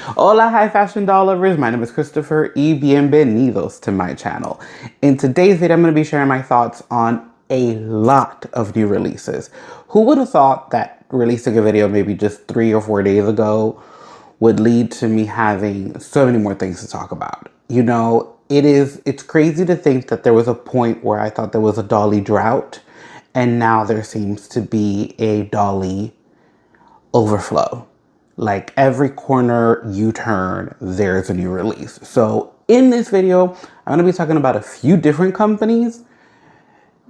Hola, hi fashion doll lovers. My name is Christopher y bienvenidos to my channel. In today's video, I'm going to be sharing my thoughts on a lot of new releases. Who would have thought that releasing a video maybe just 3 or 4 days ago would lead to me having so many more things to talk about? You know, it's crazy to think that there was a point where I thought there was a dolly drought, and now there seems to be a dolly overflow. Like every corner you turn, there's a new release. So in this video, I'm gonna be talking about a few different companies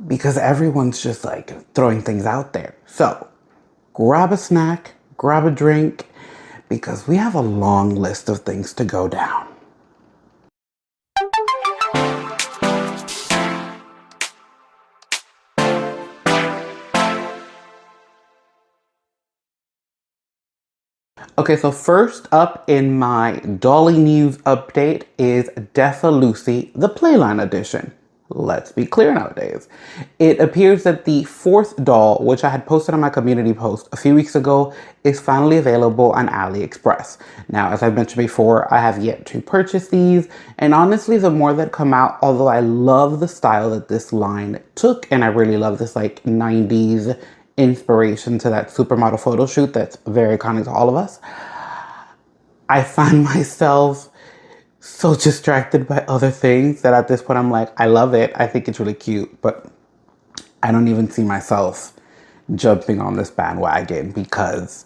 because everyone's just like throwing things out there. So grab a snack, grab a drink, because we have a long list of things to go down. Okay, so first up in my Dolly News update is Defalucy, the Playline edition. Let's be clear nowadays. It appears that the fourth doll, which I had posted on my community post a few weeks ago, is finally available on AliExpress. Now, as I've mentioned before, I have yet to purchase these, and honestly, the more that come out, although I love the style that this line took, and I really love this like 90s inspiration to that supermodel photo shoot that's very iconic to all of us, I find myself so distracted by other things that at this point I'm like, I love it, I think it's really cute, but I don't even see myself jumping on this bandwagon because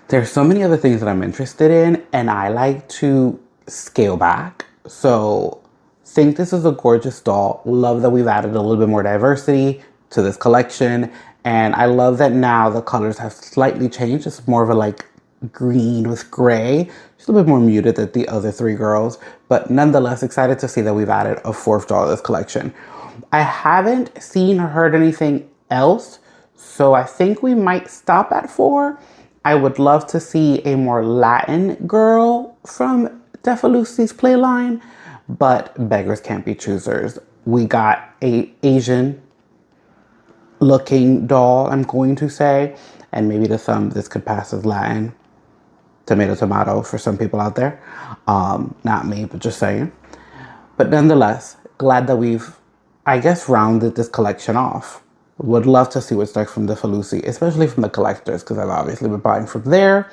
there's so many other things that I'm interested in and I like to scale back. So think this is a gorgeous doll. Love that we've added a little bit more diversity to this collection. And I love that now the colors have slightly changed. It's more of a like green with gray. Just a little bit more muted than the other three girls. But nonetheless, excited to see that we've added a fourth doll to this collection. I haven't seen or heard anything else, so I think we might stop at 4. I would love to see a more Latin girl from Defalucy's playline, but beggars can't be choosers. We got a Asian looking doll, I'm going to say, and maybe to some this could pass as Latin. Tomato, tomato for some people out there. Not me, but just saying. But nonetheless, glad that we've, I guess, rounded this collection off. Would love to see what's next from Defalucy, especially from the collectors, because I've obviously been buying from there.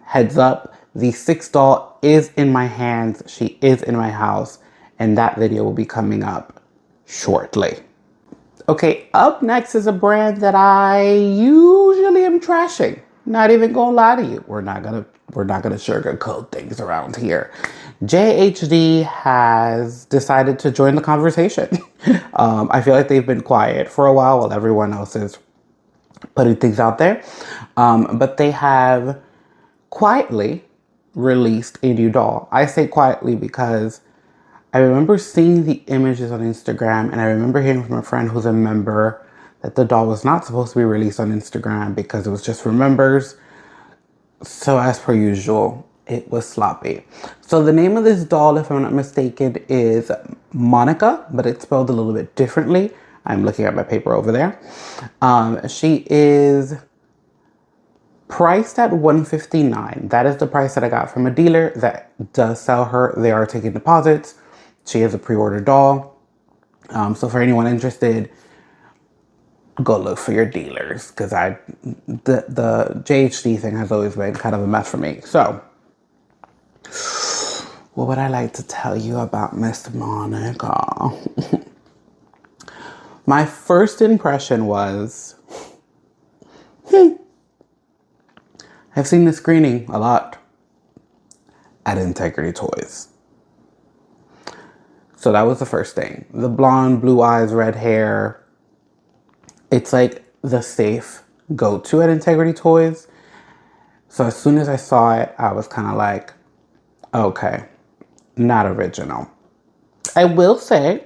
Heads up, the 6th doll is in my hands. She is in my house, and that video will be coming up shortly. Okay, up next is a brand that I usually am trashing. Not even gonna lie to you. We're not gonna sugarcoat things around here. JHD has decided to join the conversation. I feel like they've been quiet for a while everyone else is putting things out there. But they have quietly released a new doll. I say quietly because I remember seeing the images on Instagram, and I remember hearing from a friend who's a member that the doll was not supposed to be released on Instagram because it was just for members. So as per usual, it was sloppy. So the name of this doll, if I'm not mistaken, is Monica, but it's spelled a little bit differently. I'm looking at my paper over there. She is priced at $159. That is the price that I got from a dealer that does sell her. They are taking deposits. She is a pre-order doll. So for anyone interested, go look for your dealers, because the JHD thing has always been kind of a mess for me. So what would I like to tell you about Miss Monica? My first impression was, I've seen the screening a lot at INTEGITY Toys. So that was the first thing. The blonde, blue eyes, red hair. It's like the safe go-to at INTEGITY Toys. So as soon as I saw it, I was kind of like, okay, not original. I will say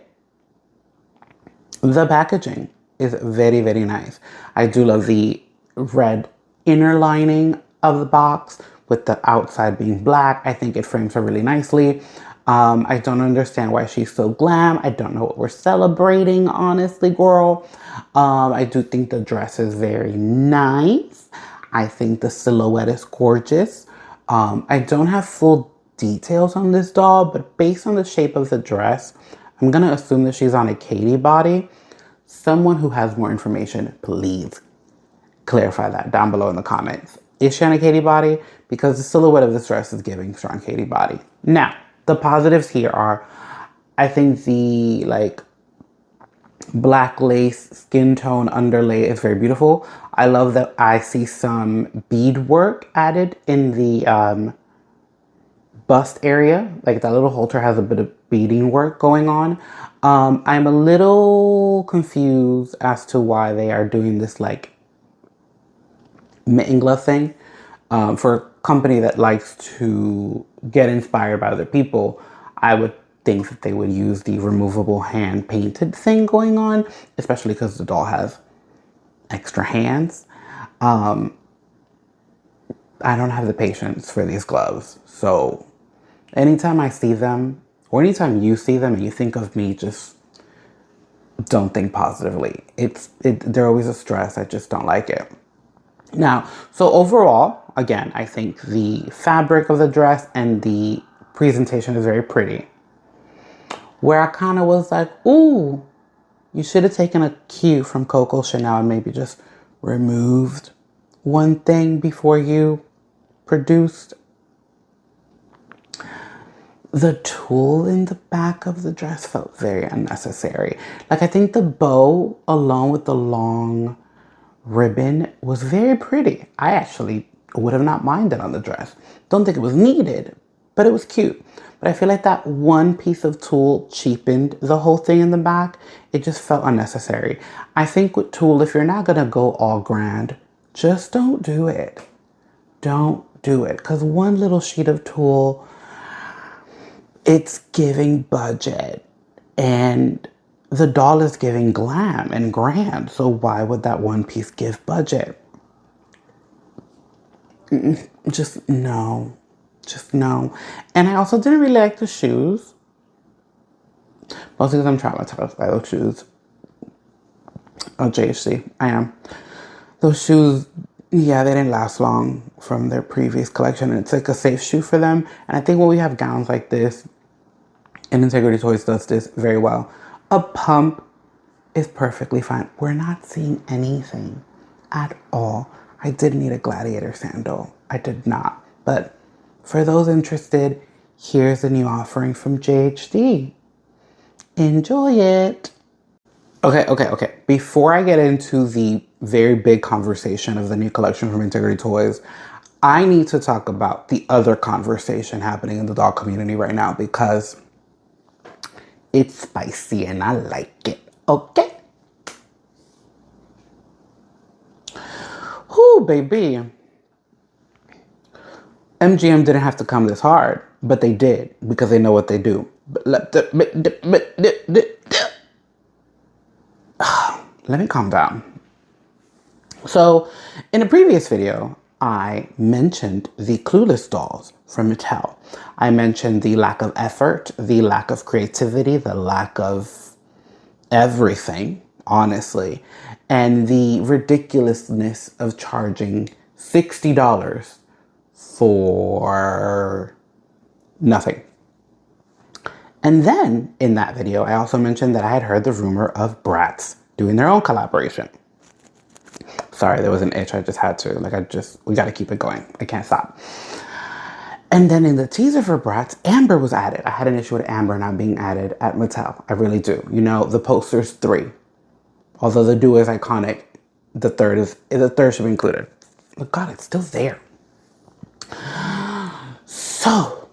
the packaging is very, very nice. I do love the red inner lining of the box with the outside being black. I think it frames her really nicely. I don't understand why she's so glam. I don't know what we're celebrating, honestly, girl. I do think the dress is very nice. I think the silhouette is gorgeous. I don't have full details on this doll, but based on the shape of the dress, I'm gonna assume that she's on a Katie body. Someone who has more information, please clarify that down below in the comments. Is she on a Katie body? Because the silhouette of this dress is giving strong Katie body. Now, the positives here are, I think the like black lace skin tone underlay is very beautiful. I love that I see some bead work added in the bust area. Like that little halter has a bit of beading work going on. I'm a little confused as to why they are doing this like mitten glove thing. For a company that likes to get inspired by other people, I would think that they would use the removable hand painted thing going on, especially because the doll has extra hands. I don't have the patience for these gloves. So anytime I see them, or anytime you see them and you think of me, just don't think positively. They're always a stress. I just don't like it. Now, so overall, again, I think the fabric of the dress and the presentation is very pretty. Where I kind of was like, ooh, you should have taken a cue from Coco Chanel and maybe just removed one thing before you produced. The tulle in the back of the dress felt very unnecessary. Like, I think the bow along with the long ribbon was very pretty. I actually would have not minded on the dress. Don't think it was needed, but it was cute. But I feel like that one piece of tulle cheapened the whole thing in the back. It just felt unnecessary. I think with tulle, if you're not gonna go all grand, just don't do it. Don't do it. Because one little sheet of tulle, it's giving budget. And the doll is giving glam and grand. So why would that one piece give budget? Just no. Just no. And I also didn't really like the shoes. Mostly because I'm traumatized by those shoes. Oh, JHD. I am. Those shoes, yeah, they didn't last long from their previous collection. And it's like a safe shoe for them. And I think when we have gowns like this, and INTEGITY Toys does this very well, a pump is perfectly fine. We're not seeing anything at all. I didn't need a gladiator sandal. I did not. But for those interested, here's a new offering from JHD. Enjoy it. Okay. Before I get into the very big conversation of the new collection from INTEGITY Toys, I need to talk about the other conversation happening in the doll community right now because it's spicy and I like it. Okay? Whoo, baby. MGM didn't have to come this hard, but they did because they know what they do. Let me calm down. So, in a previous video, I mentioned the Clueless dolls from Mattel. I mentioned the lack of effort, the lack of creativity, the lack of everything, honestly, and the ridiculousness of charging $60 for nothing. And then in that video, I also mentioned that I had heard the rumor of Bratz doing their own collaboration. Sorry, there was an itch. I just had to. We got to keep it going. I can't stop. And then in the teaser for Bratz, Amber was added. I had an issue with Amber not being added at Mattel. I really do. You know, the poster's 3. Although the duo is iconic, the third should be included. But God, it's still there. So,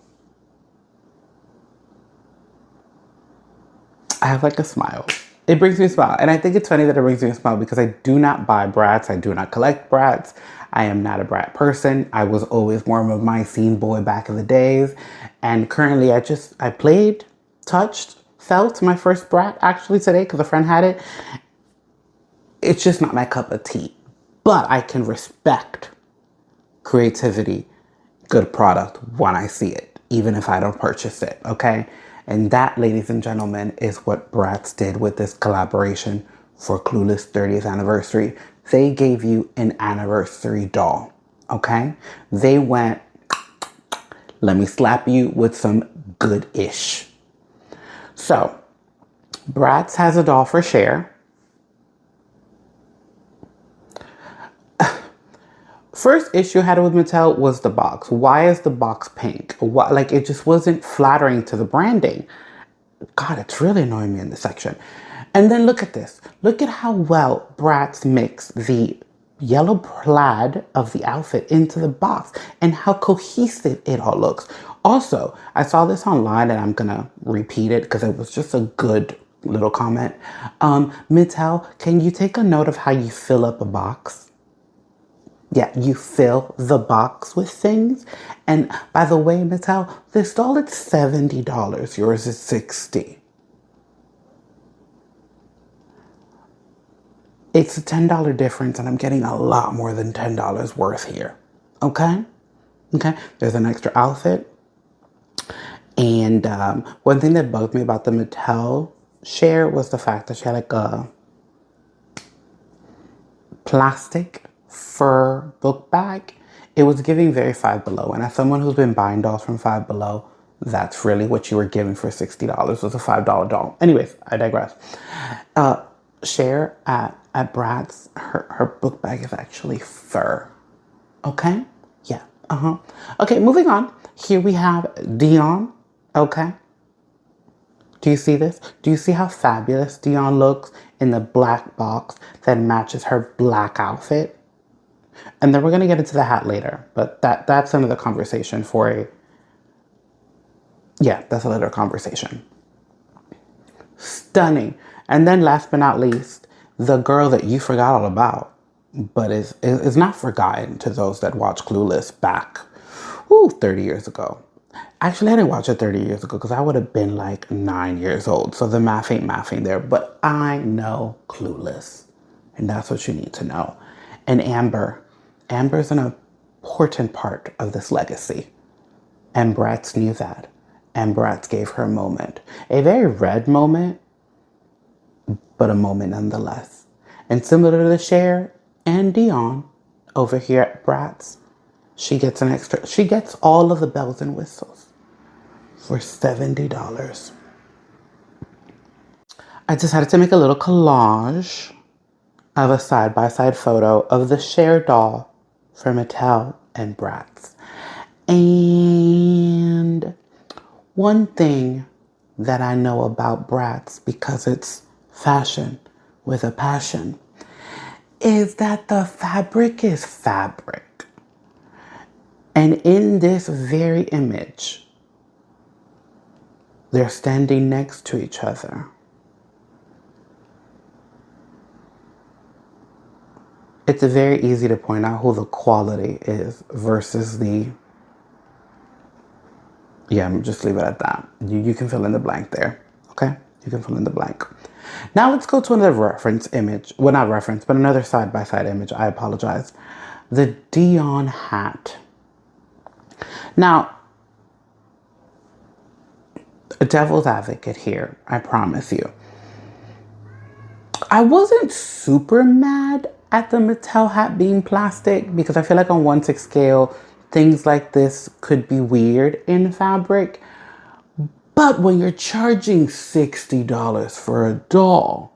I have like a smile. It brings me a smile. And I think it's funny that it brings me a smile because I do not buy Bratz. I do not collect Bratz. I am not a Brat person. I was always more of a My Scene boy back in the days. And currently I played, touched, felt my first Brat actually today because a friend had it. It's just not my cup of tea. But I can respect creativity, good product when I see it, even if I don't purchase it, okay? And that, ladies and gentlemen, is what Bratz did with this collaboration for Clueless 30th anniversary. They gave you an anniversary doll, okay? They went Let me slap you with some good-ish. So, Bratz has a doll for Cher. First issue I had with Mattel was the box. Why is the box pink? Why, like, it just wasn't flattering to the branding. God, it's really annoying me in this section. And then look at this. Look at how well Bratz mixed the yellow plaid of the outfit into the box and how cohesive it all looks. Also, I saw this online and I'm gonna repeat it because it was just a good little comment. Mattel, can you take a note of how you fill up a box? Yeah, you fill the box with things. And by the way, Mattel, this doll is $70. Yours is $60. It's a $10 difference, and I'm getting a lot more than $10 worth here. Okay? Okay? There's an extra outfit. And one thing that bugged me about the Mattel Cher was the fact that she had like a plastic fur book bag. It was giving very Five Below, and as someone who's been buying dolls from Five Below, that's really what you were giving for $60 was a $5 doll. Anyways, I digress. Cher at Bratz, her book bag is actually fur. Okay? Yeah. Okay, moving on. Here we have Dion. Okay? Do you see this? Do you see how fabulous Dion looks in the black box that matches her black outfit? And then we're going to get into the hat later, but that's another conversation for a... Yeah, that's a later conversation. Stunning. And then last but not least, the girl that you forgot all about, but is not forgotten to those that watch Clueless back, 30 years ago. Actually, I didn't watch it 30 years ago because I would have been like 9 years old. So the math ain't mathing there, but I know Clueless. And that's what you need to know. And Amber's an important part of this legacy. And Bratz knew that. And Bratz gave her a moment. A very red moment, but a moment nonetheless. And similar to Cher and Dion over here at Bratz, she gets all of the bells and whistles for $70. I decided to make a little collage of a side-by-side photo of the Cher doll for Mattel and Bratz. And one thing that I know about Bratz, because it's fashion with a passion, is that the fabric is fabric. And in this very image, they're standing next to each other. It's very easy to point out who the quality is versus the... Yeah, just leave it at that. You can fill in the blank there, okay? You can fill in the blank. Now let's go to another reference image. Well, not reference, but another side-by-side image. I apologize. The Dion hat. Now, a devil's advocate here, I promise you. I wasn't super mad at the Mattel hat being plastic because I feel like on 1/6 scale, things like this could be weird in fabric. But when you're charging $60 for a doll,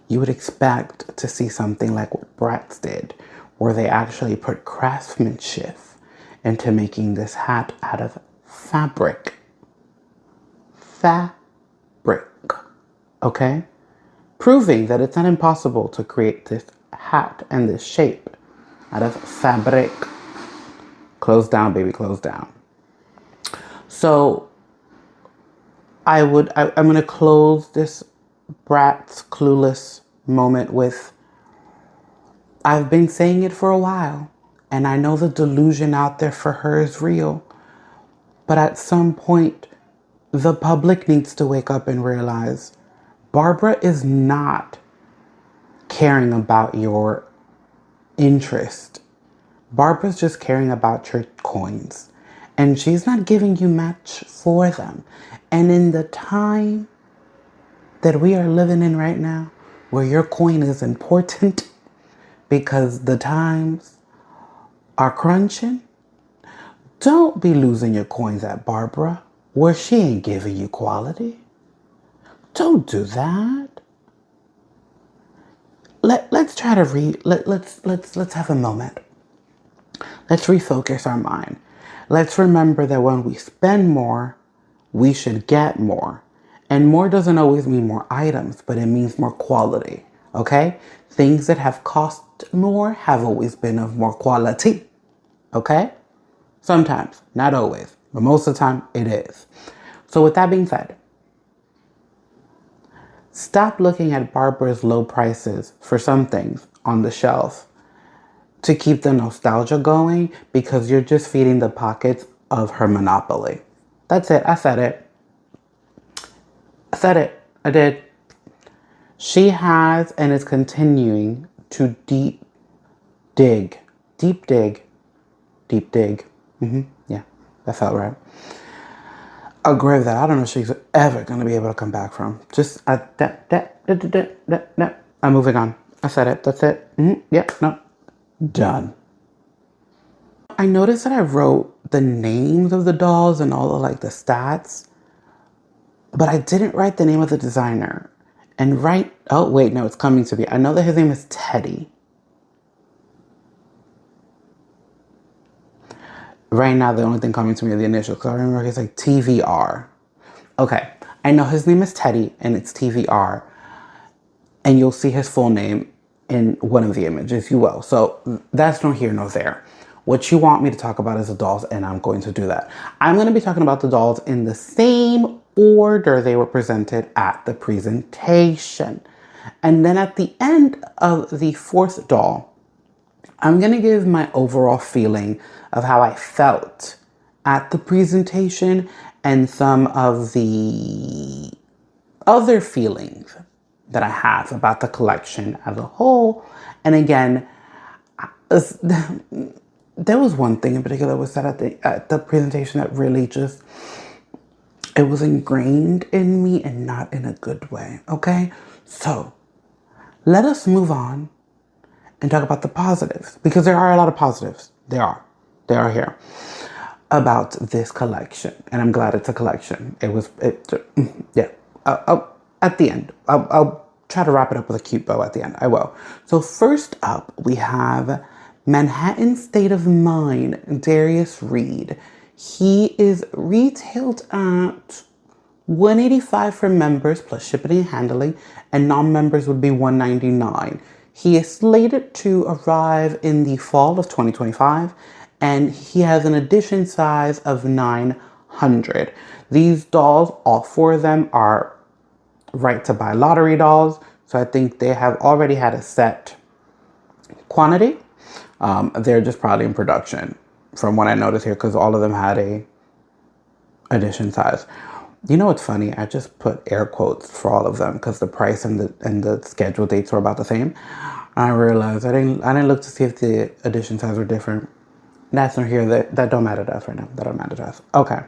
you would expect to see something like what Bratz did, where they actually put craftsmanship into making this hat out of fabric. Fabric. Okay? Proving that it's not impossible to create this hat and this shape out of fabric. Close down, baby, close down. So I'm going to close this Bratz Clueless moment with, I've been saying it for a while, and I know the delusion out there for her is real, but at some point, the public needs to wake up and realize Barbara is not caring about your interest. Barbara's just caring about your coins. And she's not giving you much for them. And in the time that we are living in right now, where your coin is important because the times are crunching, don't be losing your coins at Barbara where she ain't giving you quality. Don't do that. Let's try to let's have a moment. Let's refocus our mind. Let's remember that when we spend more, we should get more. And more doesn't always mean more items, but it means more quality. Okay? Things that have cost more have always been of more quality. Okay? Sometimes, not always, but most of the time it is. So with that being said, stop looking at Barbara's low prices for some things on the shelf to keep the nostalgia going, because you're just feeding the pockets of her monopoly. That's it. I said it. I said it. I did. She has and is continuing to deep dig. Yeah, that felt right. A grave that I don't know if she's ever going to be able to come back from. Just, I'm moving on. I said it. That's it. Yeah, no. Done. I noticed that I wrote the names of the dolls and all of like the stats, but I didn't write the name of the designer. And oh wait, no, it's coming to me. I know that his name is Teddy. Right now, the only thing coming to me are the initials, because I remember it's like TVR. Okay, I know his name is Teddy and it's TVR, and you'll see his full name in one of the images, you will. So that's no here, no there. What you want me to talk about is the dolls, and I'm going to do that. I'm going to be talking about the dolls in the same order they were presented at the presentation. And then at the end of the fourth doll, I'm going to give my overall feeling of how I felt at the presentation and some of the other feelings that I have about the collection as a whole. And again, there was one thing in particular that was said at the presentation that really just, it was ingrained in me and not in a good way, okay? So let us move on and talk about the positives, because there are a lot of positives. They are here about this collection, and I'm glad it's a collection. Yeah. At the end, I'll try to wrap it up with a cute bow at the end. I will. So first up, we have Manhattan State of Mind, Darius Reed. He is retailed at $185 for members plus shipping and handling, and non-members would be $199. He is slated to arrive in the fall of 2025, and he has an edition size of 900. These dolls, all four of them, are right to buy lottery dolls, so I think they have already had a set quantity. They're just probably in production from what I noticed here, because all of them had a edition size. You know what's funny? I just put air quotes for all of them because the price and the schedule dates were about the same. I realized I didn't look to see if the edition size were different. That's not here. That don't matter to us right now. That don't matter to us. Okay.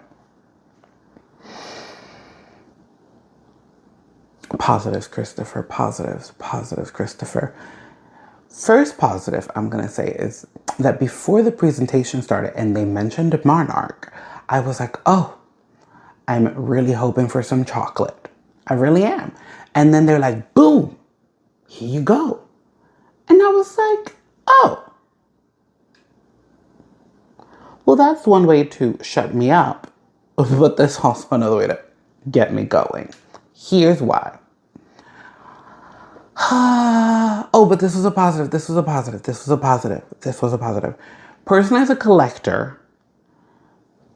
Positives, Christopher. Positives, Christopher. First positive I'm gonna say is that before the presentation started and they mentioned Monarch, I was like, oh, I'm really hoping for some chocolate. I really am. And then they're like, boom, here you go. And I was like, oh. Well, that's one way to shut me up. But there's also another way to get me going. Here's why. Oh, but this was a positive. Personally, as a collector,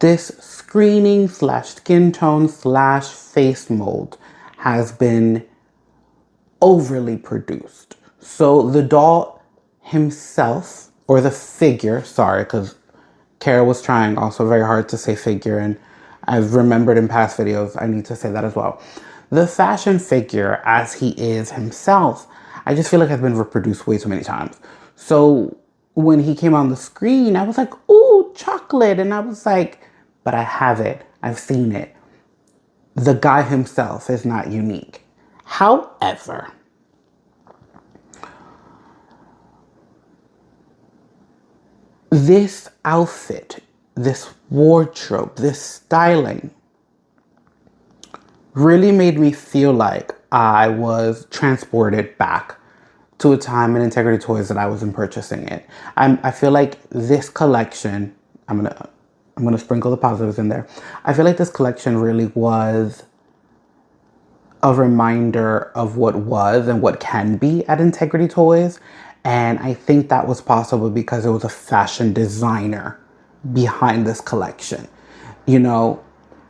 this screening / skin tone / face mold has been overly produced. So the doll himself, or the figure, sorry, because Kara was trying also very hard to say figure, and I've remembered in past videos, I need to say that as well. The fashion figure, as he is himself, I just feel like has been reproduced way too many times. So when he came on the screen, I was like, ooh, chocolate. And I was like, but I have it. I've seen it. The guy himself is not unique. However, this outfit, this wardrobe, this styling really made me feel like I was transported back to a time in Integrity Toys that I wasn't purchasing it. I feel like this collection, I'm gonna sprinkle the positives in there. I feel like this collection really was a reminder of what was and what can be at Integrity Toys. And I think that was possible because it was a fashion designer behind this collection. You know,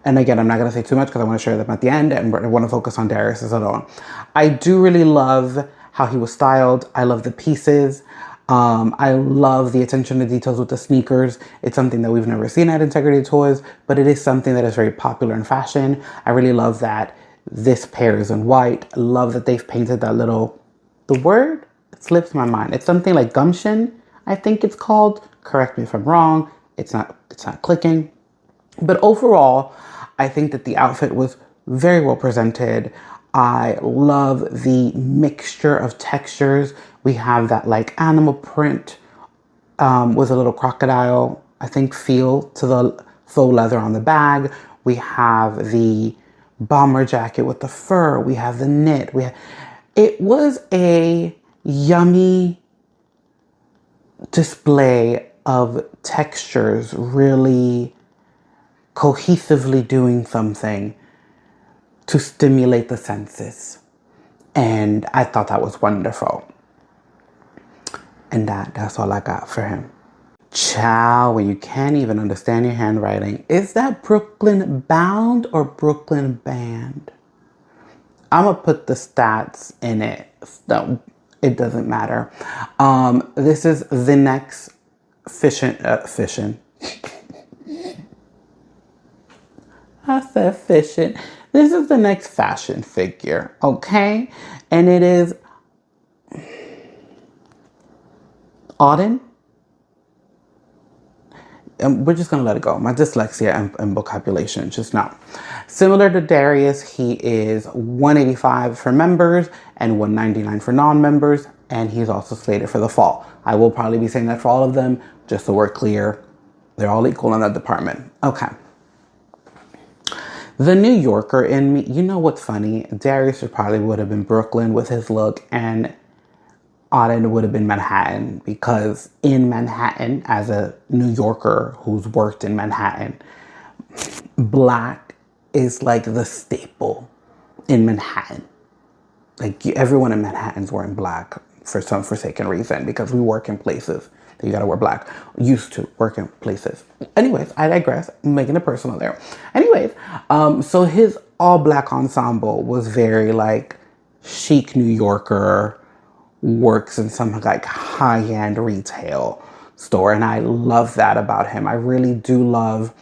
and again, I'm not going to say too much because I want to share them at the end and I want to focus on Darius alone. I do really love how he was styled. I love the pieces. I love the attention to details with the sneakers. It's something that we've never seen at Integrity Toys, but it is something that is very popular in fashion. I really love that this pair is in white. I love that they've painted that little, the word slips my mind. It's something like gumption, I think it's called. Correct me if I'm wrong. It's not clicking. But overall, I think that the outfit was very well presented. I love the mixture of textures. We have that like animal print with a little crocodile, I think, feel to the faux leather on the bag. We have the bomber jacket with the fur. We have the knit. It was a yummy display of textures, really cohesively doing something to stimulate the senses. And I thought that was wonderful. And that's all I got for him. Child, when you can't even understand your handwriting. Is that Brooklyn Bound or Brooklyn Band? I'm gonna put the stats in it. No, it doesn't matter. This is the next fission. I said fission. This is the next fashion figure, okay? And it is Auden. And we're just gonna let it go. My dyslexia and vocabulation, just not. Similar to Darius, he is $185 for members and $199 for non-members, and he's also slated for the fall. I will probably be saying that for all of them, just so we're clear. They're all equal in that department. Okay. The New Yorker in me, you know what's funny? Darius probably would have been Brooklyn with his look, and Auden would have been Manhattan, because in Manhattan, as a New Yorker who's worked in Manhattan, black is like the staple in Manhattan. Like everyone in Manhattan's wearing black for some forsaken reason, because we work in places that you gotta wear black. Used to work in places. Anyways, I digress. I'm making it personal there. Anyways, so his all black ensemble was very like chic New Yorker, works in some like high-end retail store, and I love that about him. I really do love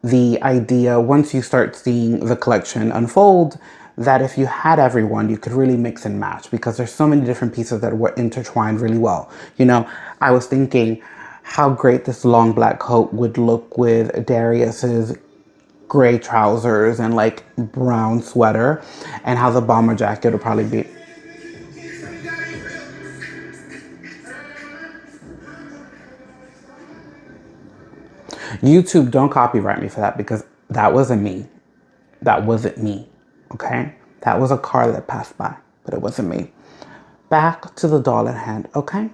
the idea, once you start seeing the collection unfold, that if you had everyone, you could really mix and match, because there's so many different pieces that were intertwined really well. You know, I was thinking how great this long black coat would look with Darius's gray trousers and like brown sweater, and how the bomber jacket would probably be. YouTube, don't copyright me for that, because that wasn't me. That wasn't me, okay? That was a car that passed by, but it wasn't me. Back to the doll at hand, okay?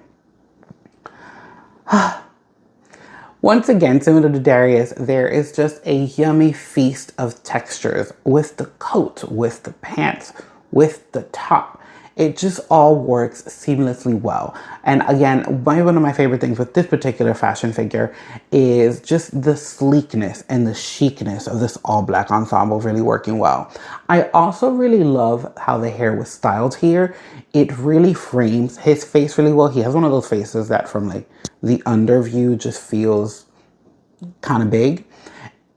Once again, similar to Darius, there is just a yummy feast of textures with the coat, with the pants, with the top. It just all works seamlessly well. And again, one of my favorite things with this particular fashion figure is just the sleekness and the chicness of this all black ensemble really working well. I also really love how the hair was styled here. It really frames his face really well. He has one of those faces that from like the under view just feels kind of big.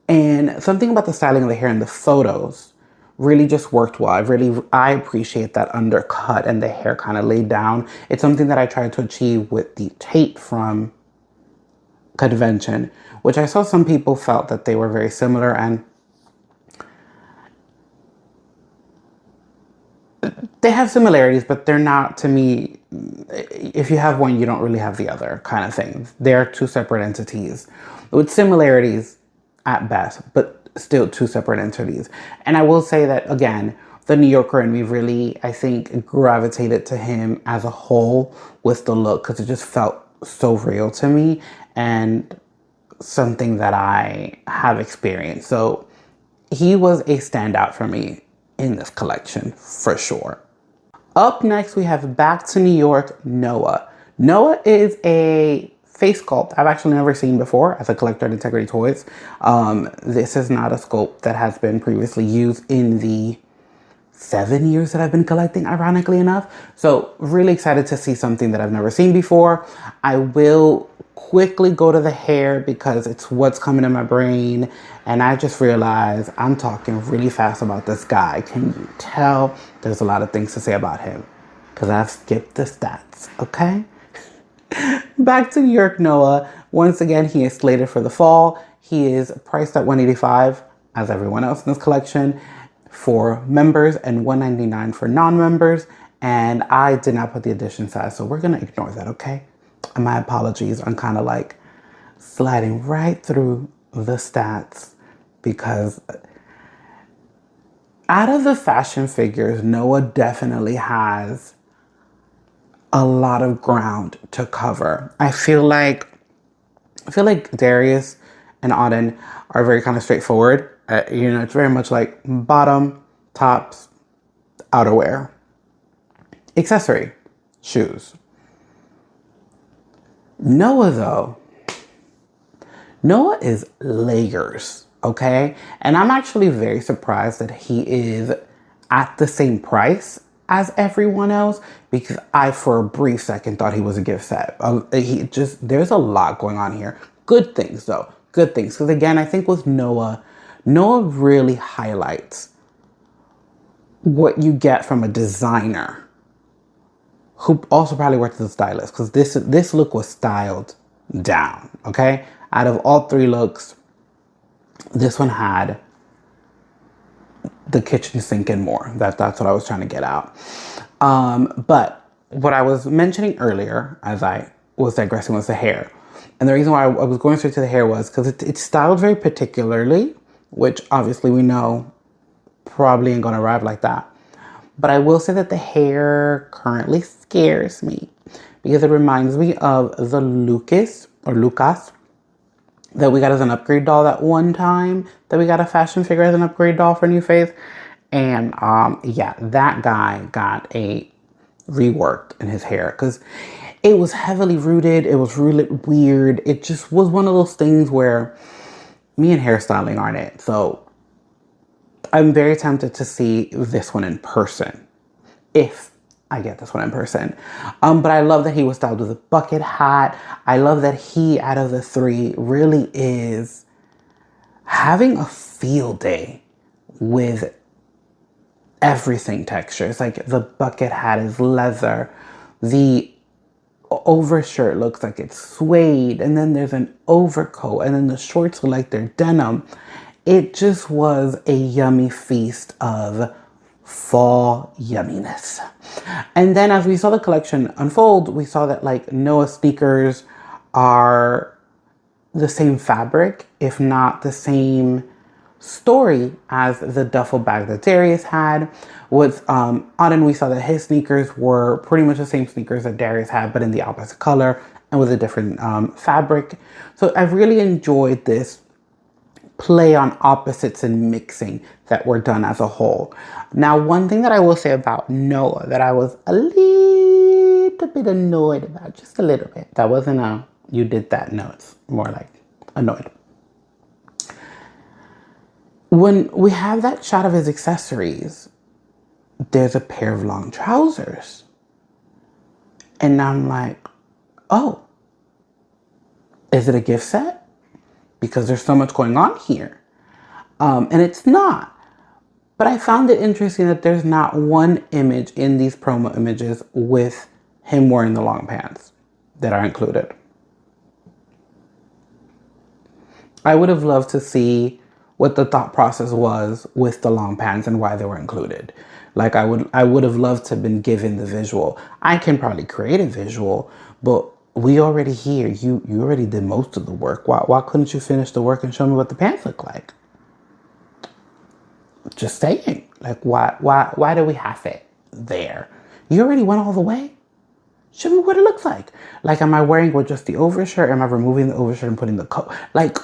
And something about the styling of the hair in the photos really just worked well. I appreciate that undercut and the hair kind of laid down. It's something that I tried to achieve with the tape from Convention, which I saw some people felt that they were very similar, and they have similarities, but they're not, to me, if you have one, you don't really have the other kind of thing. They're two separate entities with similarities at best, but still two separate entities. And I will say that, again, the New Yorker and me really, I think, gravitated to him as a whole with the look because it just felt so real to me and something that I have experienced. So he was a standout for me in this collection for sure. Up next, we have Back to New York, Noah. Noah is a face sculpt I've actually never seen before as a collector at INTEGITY Toys. This is not a sculpt that has been previously used in the 7 years that I've been collecting, ironically enough. So really excited to see something that I've never seen before. I will quickly go to the hair because it's what's coming in my brain. And I just realized I'm talking really fast about this guy. Can you tell? There's a lot of things to say about him because I've skipped the stats, okay? Back to New York, Noah. Once again, he is slated for the fall. He is priced at $185, as everyone else in this collection, for members and $199 for non-members. And I did not put the edition size, so we're gonna ignore that, okay? And my apologies. I'm kind of like sliding right through the stats because out of the fashion figures, Noah definitely has a lot of ground to cover. I feel like Darius and Auden are very kind of straightforward. You know, it's very much like bottom, tops, outerwear, accessory, shoes. Noah, though, Noah is layers, okay? And I'm actually very surprised that he is at the same price as everyone else because I, for a brief second, thought he was a gift set. There's a lot going on here. Good things, though. Good things. Because again, I think with Noah really highlights what you get from a designer who also probably worked as a stylist, because this look was styled down, okay? Out of all three looks, this one had the kitchen sink and more. That's what I was trying to get out. But what I was mentioning earlier, as I was digressing, was the hair. And the reason why I was going straight to the hair was because it's styled very particularly, which obviously we know probably ain't gonna arrive like that. But I will say that the hair currently scares me because it reminds me of the Lucas that we got as an upgrade doll that one time that we got a fashion figure as an upgrade doll for New Faith. And yeah, that guy got a reworked in his hair because it was heavily rooted. It was really weird. It just was one of those things where me and hairstyling aren't it. So I'm very tempted to see this one in person, if I get this one in person. But I love that he was styled with a bucket hat. I love that he, out of the three, really is having a field day with everything texture. It's like the bucket hat is leather. The overshirt looks like it's suede. And then there's an overcoat. And then the shorts look like they're denim. It just was a yummy feast of fall yumminess. And then as we saw the collection unfold, we saw that like Noah sneakers are the same fabric, if not the same story as the duffel bag that Darius had. With Auden, we saw that his sneakers were pretty much the same sneakers that Darius had, but in the opposite color and with a different fabric. So I really enjoyed this play on opposites and mixing that were done as a whole. Now, one thing that I will say about Noah that I was a little bit annoyed about, just a little bit. That wasn't a, you did that. No, it's more like annoyed. When we have that shot of his accessories, there's a pair of long trousers. And I'm like, oh, is it a gift set? Because there's so much going on here. And it's not. But I found it interesting that there's not one image in these promo images with him wearing the long pants that are included. I would have loved to see what the thought process was with the long pants and why they were included. Like I would have loved to have been given the visual. I can probably create a visual, but we already here. You already did most of the work. Why couldn't you finish the work and show me what the pants look like? Just saying. Like why do we have it there? You already went all the way. Show me what it looks like. Like, am I wearing with just the overshirt? Am I removing the overshirt and putting the coat? Like,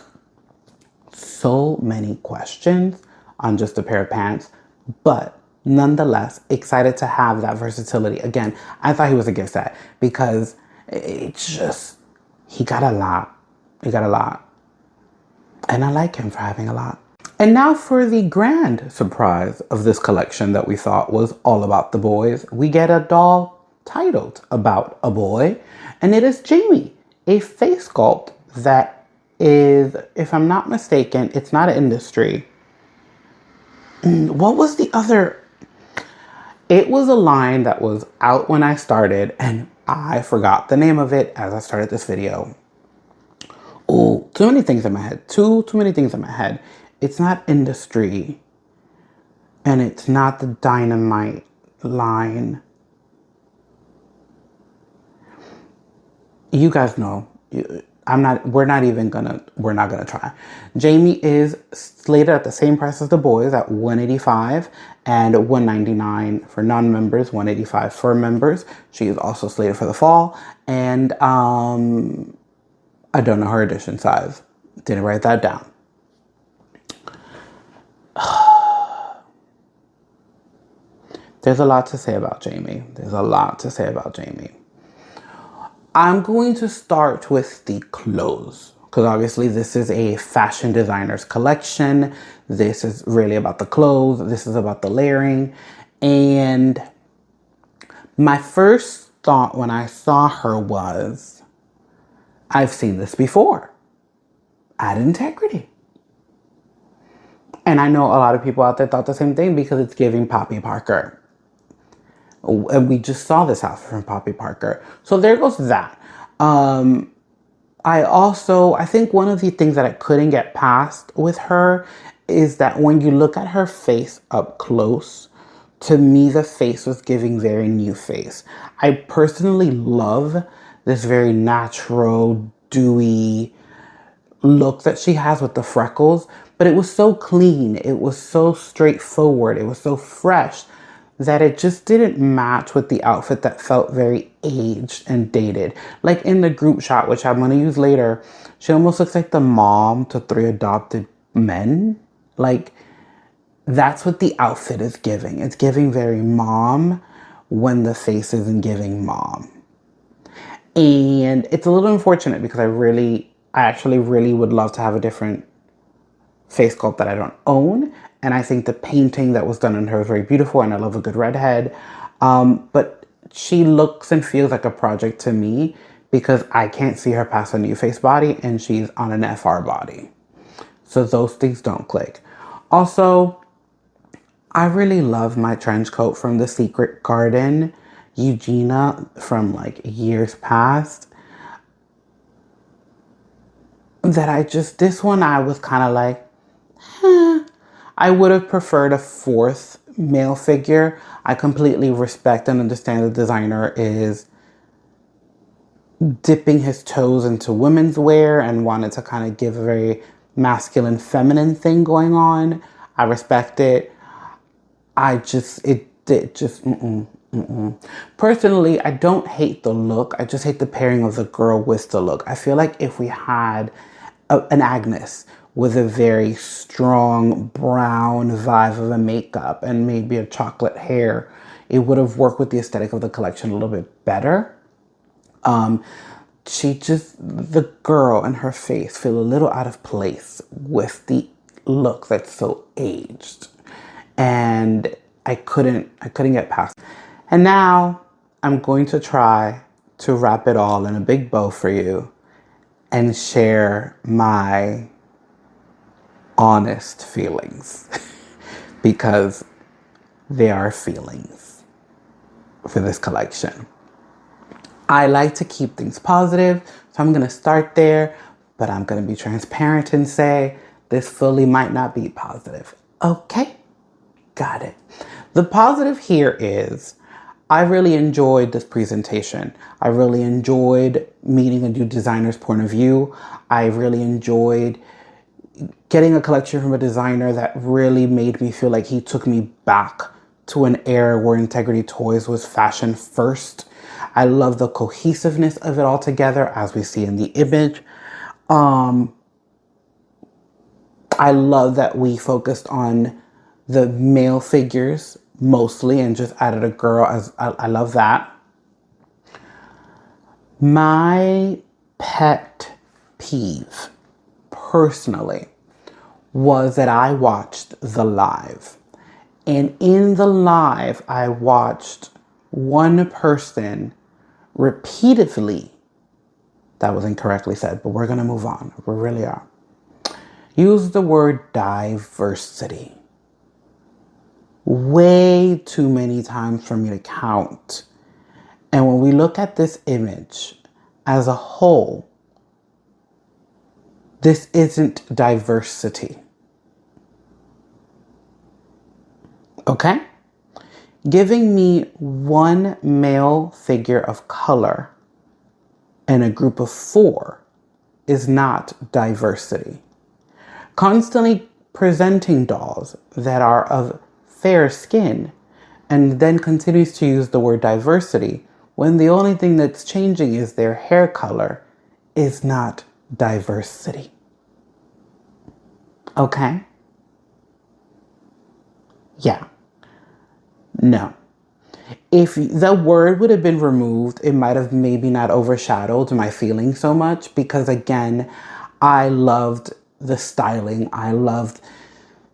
so many questions on just a pair of pants, but nonetheless, excited to have that versatility. Again, I thought he was a gift set because it's just, he got a lot. He got a lot. And I like him for having a lot. And now for the grand surprise of this collection that we thought was all about the boys. We get a doll titled About a Boy, and it is Jamie, a face sculpt that is, if I'm not mistaken, it's not an industry. What was the other? It was a line that was out when I started, and I forgot the name of it as I started this video. Oh, too many things in my head. Too many things in my head. It's not industry, and it's not the Dynamite line. You guys know. We're not gonna try. Jamie is slated at the same price as the boys at $185 and $199 for non-members, $185 for members. She is also slated for the fall, and I don't know her edition size. Didn't write that down. There's a lot to say about Jamie. There's a lot to say about Jamie. I'm going to start with the clothes because obviously this is a fashion designer's collection. This is really about the clothes. This is about the layering. And my first thought when I saw her was, I've seen this before at Integrity. And I know a lot of people out there thought the same thing because it's giving Poppy Parker. And we just saw this outfit from Poppy Parker. So there goes that. I think one of the things that I couldn't get past with her is that when you look at her face up close, to me, the face was giving very new face. I personally love this very natural, dewy look that she has with the freckles, but it was so clean. It was so straightforward. It was so fresh that it just didn't match with the outfit that felt very aged and dated. Like in the group shot, which I'm going to use later, she almost looks like the mom to 3 adopted men. Like, that's what the outfit is giving. It's giving very mom when the face isn't giving mom. And it's a little unfortunate because I actually really would love to have a different face sculpt that I don't own. And I think the painting that was done on her is very beautiful, and I love a good redhead. But she looks and feels like a project to me because I can't see her past a new face body, and she's on an FR body. So those things don't click. Also, I really love my trench coat from the Secret Garden, Eugenia, from like years past. This one I was kind of like, I would have preferred a 4th male figure. I completely respect and understand the designer is dipping his toes into women's wear and wanted to kind of give a very masculine, feminine thing going on. I respect it. Personally, I don't hate the look. I just hate the pairing of the girl with the look. I feel like if we had an Agnes with a very strong brown vibe of a makeup and maybe a chocolate hair, it would have worked with the aesthetic of the collection a little bit better. The girl and her face feel a little out of place with the look that's so aged. And I couldn't get past. And now I'm going to try to wrap it all in a big bow for you and share my honest feelings because they are feelings for this collection. I like to keep things positive, so I'm going to start there, but I'm going to be transparent and say this fully might not be positive. Okay, got it. The positive here is I really enjoyed this presentation. I really enjoyed meeting a new designer's point of view. I really enjoyed getting a collection from a designer that really made me feel like he took me back to an era where Integrity Toys was fashion first. I love the cohesiveness of it all together, as we see in the image. I love that we focused on the male figures mostly and just added a girl. As I love that. My pet peeve, personally, was that I watched the live. And in the live, I watched one person repeatedly, that was incorrectly said, but we're going to move on. We really are. Use the word diversity way too many times for me to count. And when we look at this image as a whole, this isn't diversity. Okay? Giving me one male figure of color and a group of 4 is not diversity. Constantly presenting dolls that are of fair skin and then continues to use the word diversity when the only thing that's changing is their hair color is not diversity. Okay? Yeah. No. If the word would have been removed, it might have maybe not overshadowed my feelings so much because, again, I loved the styling. I loved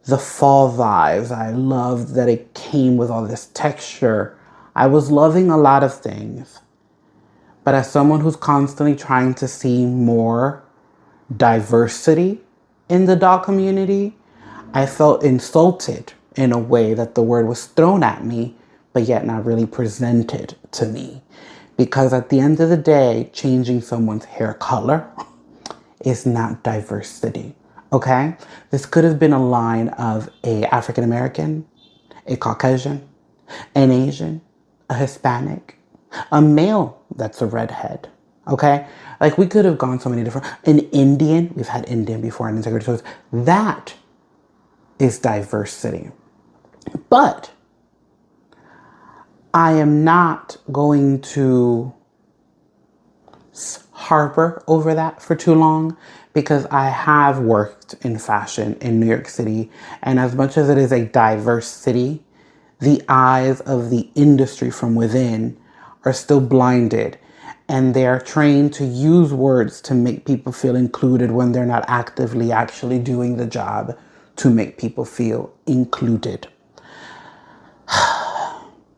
the fall vibes. I loved that it came with all this texture. I was loving a lot of things. But as someone who's constantly trying to see more diversity in the doll community, I felt insulted in a way that the word was thrown at me, but yet not really presented to me. Because at the end of the day, changing someone's hair color is not diversity, okay? This could have been a line of a African American, a Caucasian, an Asian, a Hispanic, a male that's a redhead, okay? Like we could have gone so many different, an Indian, we've had Indian before in Integrity Toys. That is diversity. But I am not going to harbor over that for too long because I have worked in fashion in New York City. And as much as it is a diverse city, the eyes of the industry from within are still blinded. And they are trained to use words to make people feel included when they're not actively actually doing the job to make people feel included.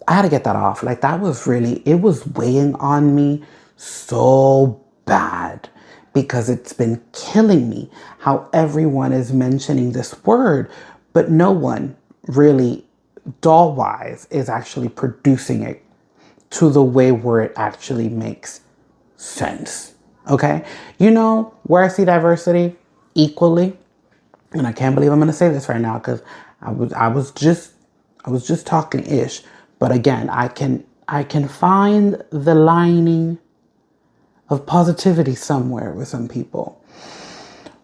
I had to get that off. Like that was really, it was weighing on me so bad because it's been killing me how everyone is mentioning this word, but no one really doll-wise is actually producing it to the way where it actually makes sense. Okay? You know where I see diversity equally? And I can't believe I'm going to say this right now because I was just talking ish. But again, I can find the lining of positivity somewhere with some people.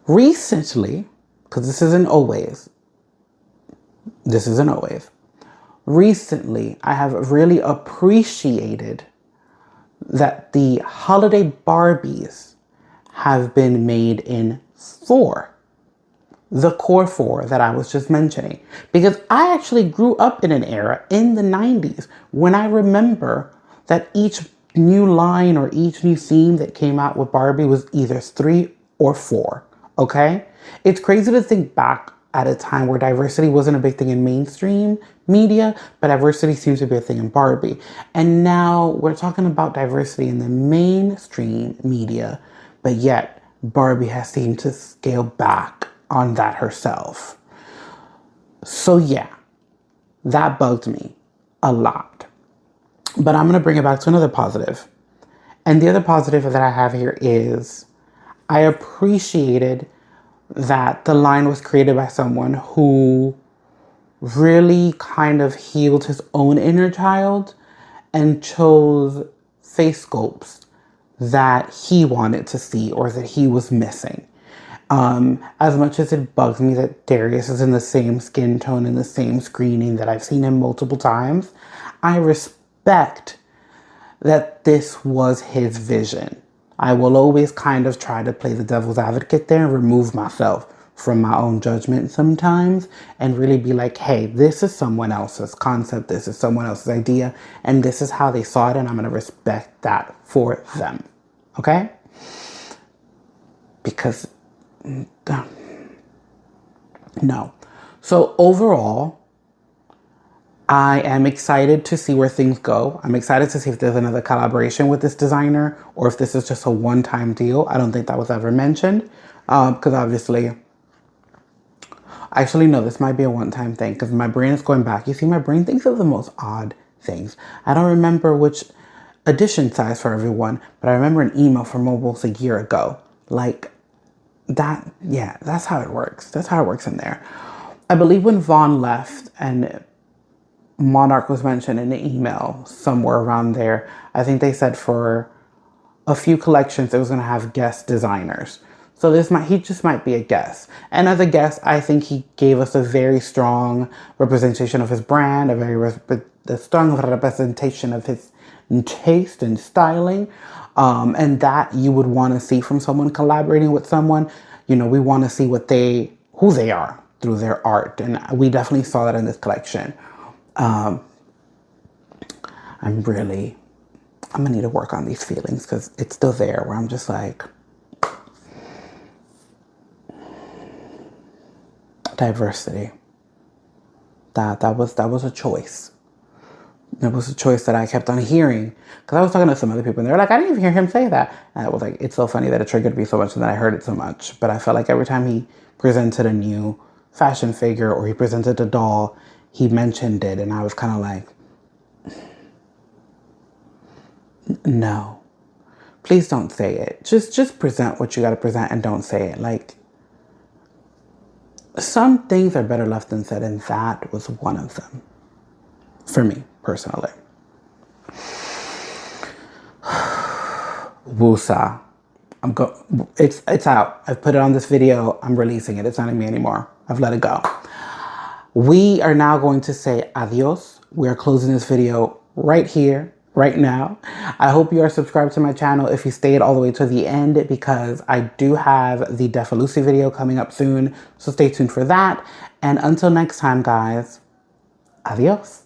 Recently, because this isn't always. Recently, I have really appreciated that the holiday Barbies have been made in 4. The core 4 that I was just mentioning. Because I actually grew up in an era in the 90s when I remember that each new line or each new theme that came out with Barbie was either 3 or 4. Okay? It's crazy to think back at a time where diversity wasn't a big thing in mainstream media, but diversity seems to be a thing in Barbie. And now we're talking about diversity in the mainstream media, but yet Barbie has seemed to scale back on that herself. So yeah, that bugged me a lot. But I'm going to bring it back to another positive. And the other positive that I have here is I appreciated that the line was created by someone who really kind of healed his own inner child and chose face sculpts that he wanted to see or that he was missing. As much as it bugs me that Darius is in the same skin tone and the same screening that I've seen him multiple times, I respect that this was his vision. I will always kind of try to play the devil's advocate there and remove myself from my own judgment sometimes and really be like, hey, this is someone else's concept, this is someone else's idea, and this is how they saw it, and I'm going to respect that for them. Okay? Because, no. So overall, I am excited to see where things go. I'm excited to see if there's another collaboration with this designer or if this is just a one-time deal. I don't think that was ever mentioned because obviously, actually no, this might be a one-time thing because my brain is going back. You see, my brain thinks of the most odd things. I don't remember which edition size for everyone, but I remember an email from almost a year ago. Like that, yeah, that's how it works. That's how it works in there. I believe when Vaughn left and Monarch was mentioned in the email somewhere around there, I think they said for a few collections it was going to have guest designers. So he just might be a guest. And as a guest, I think he gave us a very strong representation of his brand, a strong representation of his taste and styling, and that you would want to see from someone collaborating with someone. You know, we want to see who they are through their art, and we definitely saw that in this collection. I'm gonna need to work on these feelings because it's still there where I'm just like, diversity. That was a choice. It was a choice that I kept on hearing because I was talking to some other people and they were like, I didn't even hear him say that. And I was like, it's so funny that it triggered me so much and that I heard it so much. But I felt like every time he presented a new fashion figure or he presented a doll, he mentioned it, and I was kind of like, no, please don't say it. Just present what you got to present and don't say it. Like, some things are better left unsaid, and that was one of them for me personally. Wusa. It's out. I've put it on this video. I'm releasing it. It's not in me anymore. I've let it go. We are now going to say adios. We are closing this video right here, right now. I hope you are subscribed to my channel if you stayed all the way to the end because I do have the Defalucy video coming up soon. So stay tuned for that. And until next time, guys, adios.